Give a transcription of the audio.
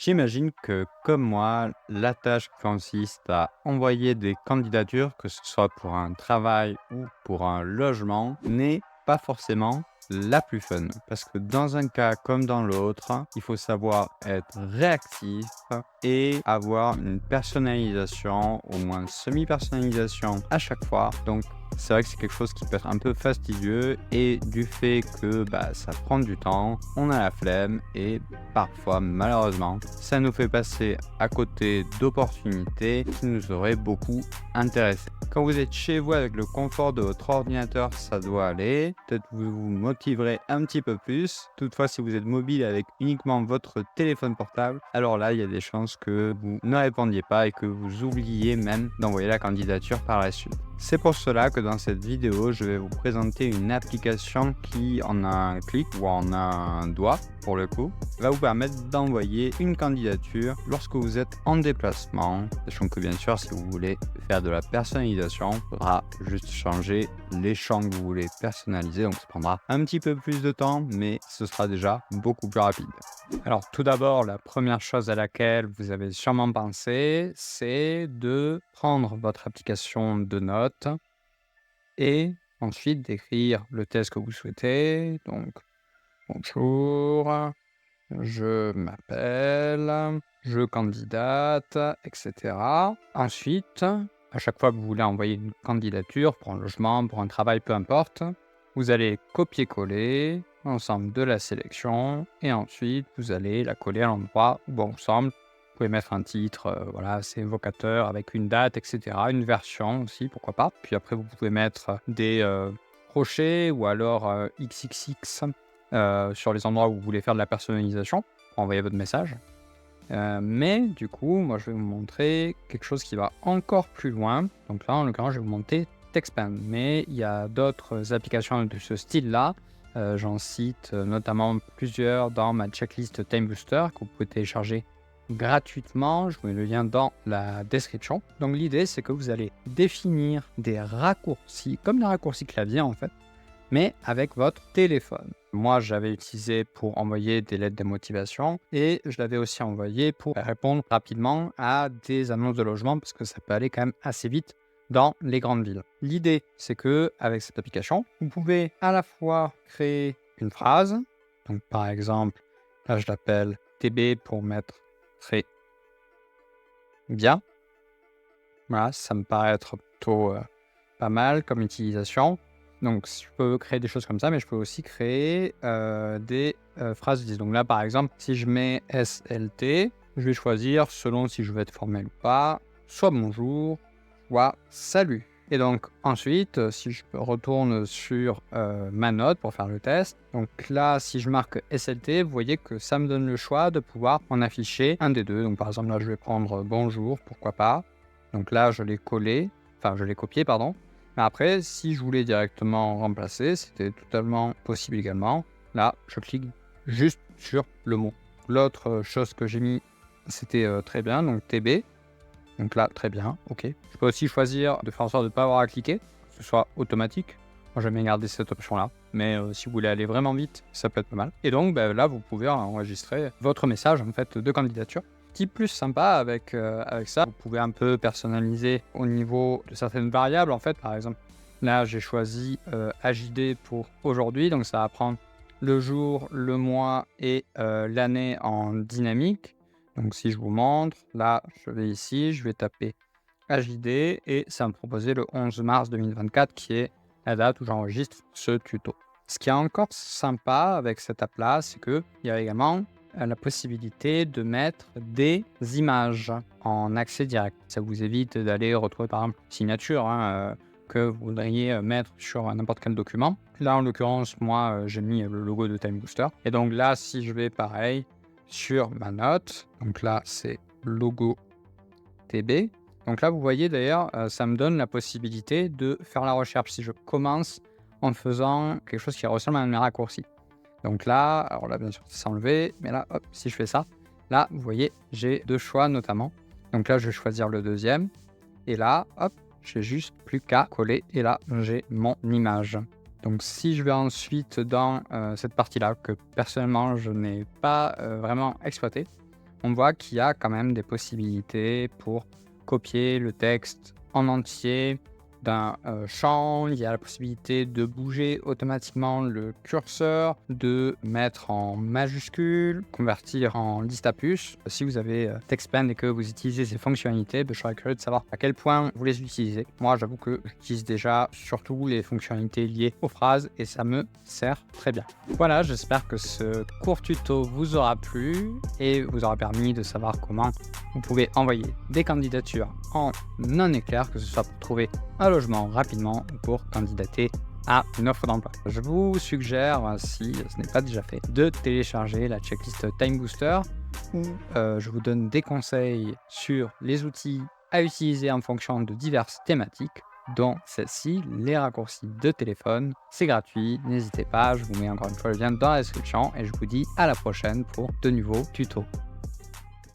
J'imagine que, comme moi, la tâche consiste à envoyer des candidatures, que ce soit pour un travail ou pour un logement, n'est pas forcément la plus fun. Parce que dans un cas comme dans l'autre, il faut savoir être réactif et avoir une personnalisation, au moins semi-personnalisation à chaque fois. Donc, c'est vrai que c'est quelque chose qui peut être un peu fastidieux et du fait que ça prend du temps, on a la flemme et parfois, malheureusement, ça nous fait passer à côté d'opportunités qui nous auraient beaucoup intéressés. Quand vous êtes chez vous avec le confort de votre ordinateur, ça doit aller. Peut-être vous vous motiverez un petit peu plus. Toutefois, si vous êtes mobile avec uniquement votre téléphone portable, alors là, il y a des chances que vous ne répondiez pas et que vous oubliez même d'envoyer la candidature par la suite. C'est pour cela que dans cette vidéo, je vais vous présenter une application qui, en un clic ou en un doigt, pour le coup, va vous permettre d'envoyer une candidature lorsque vous êtes en déplacement. Sachant que bien sûr, si vous voulez faire de la personnalisation, il faudra juste changer les champs que vous voulez personnaliser. Donc ça prendra un petit peu plus de temps, mais ce sera déjà beaucoup plus rapide. Alors tout d'abord, la première chose à laquelle vous avez sûrement pensé, c'est de prendre votre application de notes et ensuite d'écrire le test que vous souhaitez. Donc, bonjour, je m'appelle, je candidate, etc. Ensuite, à chaque fois que vous voulez envoyer une candidature pour un logement, pour un travail, peu importe, vous allez copier-coller l'ensemble de la sélection et ensuite vous allez la coller à l'endroit où bon vous semble. Vous pouvez mettre un titre, voilà, c'est évocateur avec une date, etc. Une version aussi, pourquoi pas. Puis après, vous pouvez mettre des crochets ou alors XXX sur les endroits où vous voulez faire de la personnalisation pour envoyer votre message. Mais du coup, moi, je vais vous montrer quelque chose qui va encore plus loin. Donc là, en l'occurrence, je vais vous montrer TextPan. Mais il y a d'autres applications de ce style-là. J'en cite notamment plusieurs dans ma checklist Time Booster que vous pouvez télécharger gratuitement. Je vous mets le lien dans la description. Donc l'idée, c'est que vous allez définir des raccourcis, comme des raccourcis clavier en fait, mais avec votre téléphone. Moi, j'avais utilisé pour envoyer des lettres de motivation et je l'avais aussi envoyé pour répondre rapidement à des annonces de logement parce que ça peut aller quand même assez vite dans les grandes villes. L'idée, c'est que avec cette application, vous pouvez à la fois créer une phrase. Donc, par exemple, là, je l'appelle TB pour mettre très bien. Voilà, ça me paraît être plutôt pas mal comme utilisation. Donc, je peux créer des choses comme ça, mais je peux aussi créer des phrases 10. Donc là, par exemple, si je mets SLT, je vais choisir, selon si je veux être formel ou pas, soit bonjour, soit salut. Et donc ensuite, si je retourne sur ma note pour faire le test, donc là, si je marque SLT, vous voyez que ça me donne le choix de pouvoir en afficher un des deux. Donc par exemple, là, je vais prendre bonjour, pourquoi pas. Donc là, je l'ai collé, enfin, je l'ai copié, pardon. Mais après, si je voulais directement remplacer, c'était totalement possible également. Là, je clique juste sur le mot. L'autre chose que j'ai mis, c'était très bien, donc TB. Donc là, très bien, ok. Je peux aussi choisir de faire en sorte de ne pas avoir à cliquer, que ce soit automatique. Moi, j'aime bien garder cette option-là. Mais si vous voulez aller vraiment vite, ça peut être pas mal. Et donc, là, vous pouvez enregistrer votre message en fait de candidature. Petit plus sympa avec ça, vous pouvez un peu personnaliser au niveau de certaines variables. En fait, par exemple, là, j'ai choisi AJD pour aujourd'hui. Donc, ça va prendre le jour, le mois et l'année en dynamique. Donc, si je vous montre, là, je vais ici, je vais taper AJD et ça va me proposer le 11 mars 2024 qui est la date où j'enregistre ce tuto. Ce qui est encore sympa avec cette app-là, c'est qu'il y a également la possibilité de mettre des images en accès direct. Ça vous évite d'aller retrouver par exemple une signature que vous voudriez mettre sur n'importe quel document. Là, en l'occurrence, moi, j'ai mis le logo de Time Booster. Et donc là, si je vais pareil sur ma note, donc là, c'est logo TB. Donc là, vous voyez d'ailleurs, ça me donne la possibilité de faire la recherche si je commence en faisant quelque chose qui ressemble à un raccourci. Donc là, alors là, bien sûr, c'est enlevé, mais là, hop, si je fais ça, là, vous voyez, j'ai deux choix notamment. Donc là, je vais choisir le deuxième. Et là, hop, j'ai juste plus qu'à coller. Et là, j'ai mon image. Donc si je vais ensuite dans cette partie-là, que personnellement, je n'ai pas vraiment exploité, on voit qu'il y a quand même des possibilités pour copier le texte en entier d'un champ. Il y a la possibilité de bouger automatiquement le curseur, de mettre en majuscule, convertir en liste à puces. Si vous avez TextPen et que vous utilisez ces fonctionnalités, je serais curieux de savoir à quel point vous les utilisez. Moi, j'avoue que j'utilise déjà surtout les fonctionnalités liées aux phrases et ça me sert très bien. Voilà, j'espère que ce court tuto vous aura plu et vous aura permis de savoir comment vous pouvez envoyer des candidatures en non éclair, que ce soit pour trouver un logement rapidement ou pour candidater à une offre d'emploi. Je vous suggère, si ce n'est pas déjà fait, de télécharger la checklist Time Booster où je vous donne des conseils sur les outils à utiliser en fonction de diverses thématiques, dont celle-ci, les raccourcis de téléphone. C'est gratuit, n'hésitez pas, je vous mets encore une fois le lien dans la description et je vous dis à la prochaine pour de nouveaux tutos.